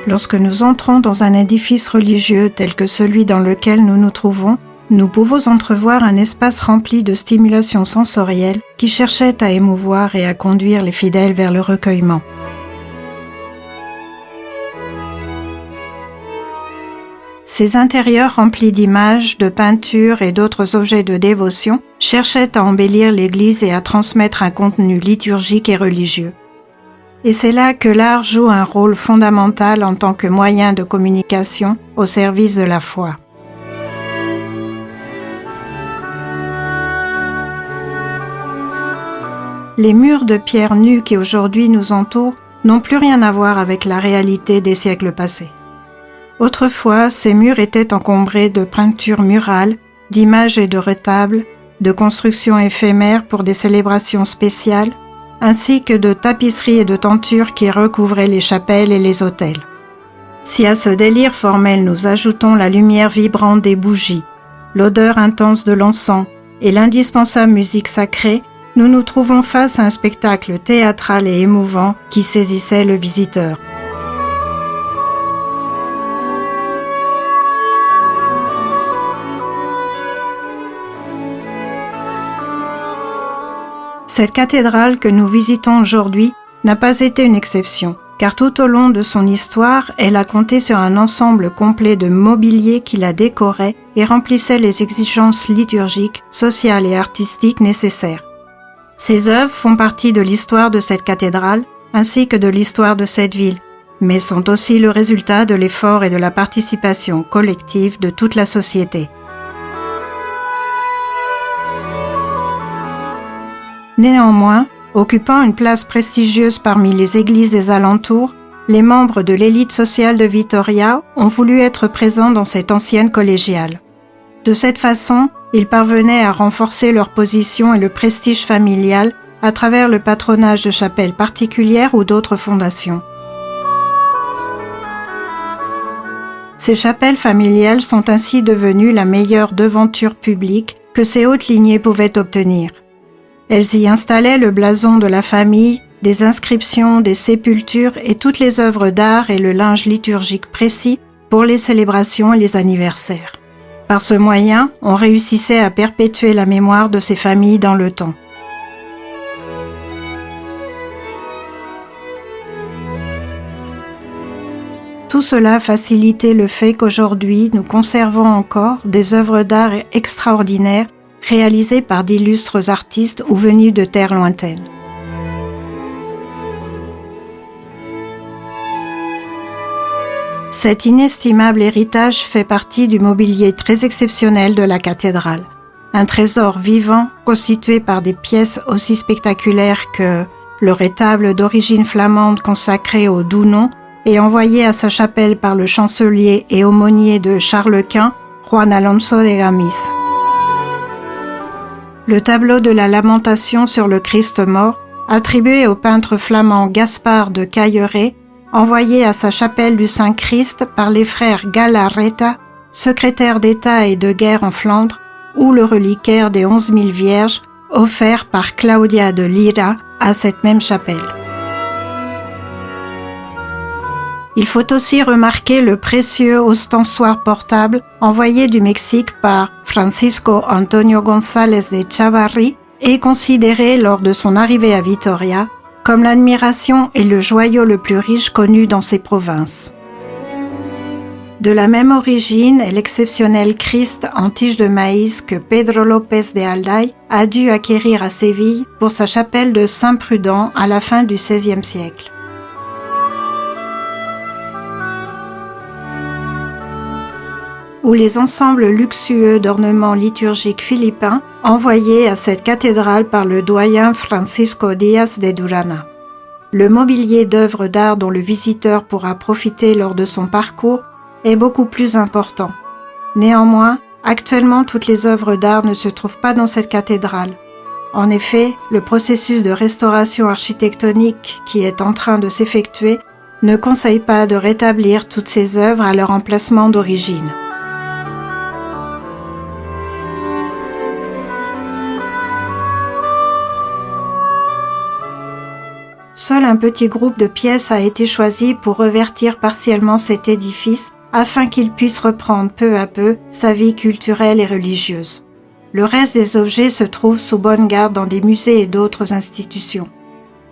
Lorsque nous entrons dans un édifice religieux tel que celui dans lequel nous nous trouvons, nous pouvons entrevoir un espace rempli de stimulations sensorielles qui cherchaient à émouvoir et à conduire les fidèles vers le recueillement. Ces intérieurs remplis d'images, de peintures et d'autres objets de dévotion cherchaient à embellir l'Église et à transmettre un contenu liturgique et religieux. Et c'est là que l'art joue un rôle fondamental en tant que moyen de communication au service de la foi. Les murs de pierre nus qui aujourd'hui nous entourent n'ont plus rien à voir avec la réalité des siècles passés. Autrefois, ces murs étaient encombrés de peintures murales, d'images et de retables, de constructions éphémères pour des célébrations spéciales, ainsi que de tapisseries et de tentures qui recouvraient les chapelles et les autels. Si à ce délire formel nous ajoutons la lumière vibrante des bougies, l'odeur intense de l'encens et l'indispensable musique sacrée, nous nous trouvons face à un spectacle théâtral et émouvant qui saisissait le visiteur. Cette cathédrale que nous visitons aujourd'hui n'a pas été une exception, car tout au long de son histoire, elle a compté sur un ensemble complet de mobilier qui la décorait et remplissait les exigences liturgiques, sociales et artistiques nécessaires. Ces œuvres font partie de l'histoire de cette cathédrale, ainsi que de l'histoire de cette ville, mais sont aussi le résultat de l'effort et de la participation collective de toute la société. Néanmoins, occupant une place prestigieuse parmi les églises des alentours, les membres de l'élite sociale de Vitoria ont voulu être présents dans cette ancienne collégiale. De cette façon, ils parvenaient à renforcer leur position et le prestige familial à travers le patronage de chapelles particulières ou d'autres fondations. Ces chapelles familiales sont ainsi devenues la meilleure devanture publique que ces hautes lignées pouvaient obtenir. Elles y installaient le blason de la famille, des inscriptions, des sépultures et toutes les œuvres d'art et le linge liturgique précis pour les célébrations et les anniversaires. Par ce moyen, on réussissait à perpétuer la mémoire de ces familles dans le temps. Tout cela facilitait le fait qu'aujourd'hui, nous conservons encore des œuvres d'art extraordinaires réalisées par d'illustres artistes ou venus de terres lointaines. Cet inestimable héritage fait partie du mobilier très exceptionnel de la cathédrale. Un trésor vivant constitué par des pièces aussi spectaculaires que le rétable d'origine flamande consacré au doux nom et envoyé à sa chapelle par le chancelier et aumônier de Charles Quint, Juan Alonso de Gamis. Le tableau de la Lamentation sur le Christ mort, attribué au peintre flamand Gaspard de Cailleret, envoyé à sa chapelle du Saint-Christ par les frères Galarreta, secrétaires d'État et de guerre en Flandre, ou le reliquaire des 11 000 vierges, offert par Claudia de Lira à cette même chapelle. Il faut aussi remarquer le précieux ostensoir portable envoyé du Mexique par Francisco Antonio González de Chavarri et considéré lors de son arrivée à Vitoria comme l'admiration et le joyau le plus riche connu dans ces provinces. De la même origine est l'exceptionnel Christ en tige de maïs que Pedro López de Alday a dû acquérir à Séville pour sa chapelle de Saint-Prudent à la fin du XVIe siècle. Ou les ensembles luxueux d'ornements liturgiques philippins envoyés à cette cathédrale par le doyen Francisco Díaz de Durana. Le mobilier d'œuvres d'art dont le visiteur pourra profiter lors de son parcours est beaucoup plus important. Néanmoins, actuellement toutes les œuvres d'art ne se trouvent pas dans cette cathédrale. En effet, le processus de restauration architectonique qui est en train de s'effectuer ne conseille pas de rétablir toutes ces œuvres à leur emplacement d'origine. Seul un petit groupe de pièces a été choisi pour revêtir partiellement cet édifice afin qu'il puisse reprendre peu à peu sa vie culturelle et religieuse. Le reste des objets se trouve sous bonne garde dans des musées et d'autres institutions.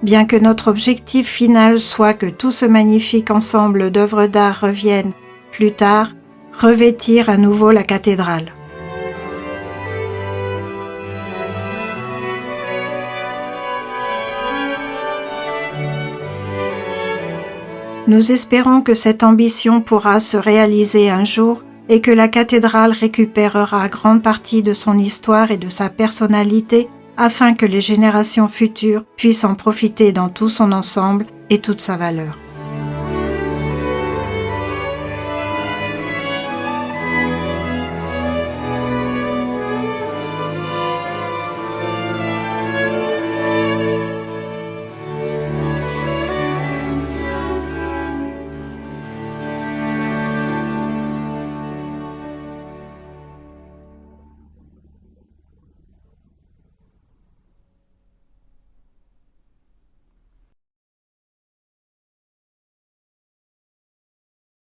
Bien que notre objectif final soit que tout ce magnifique ensemble d'œuvres d'art revienne, plus tard, revêtir à nouveau la cathédrale. Nous espérons que cette ambition pourra se réaliser un jour et que la cathédrale récupérera grande partie de son histoire et de sa personnalité afin que les générations futures puissent en profiter dans tout son ensemble et toute sa valeur.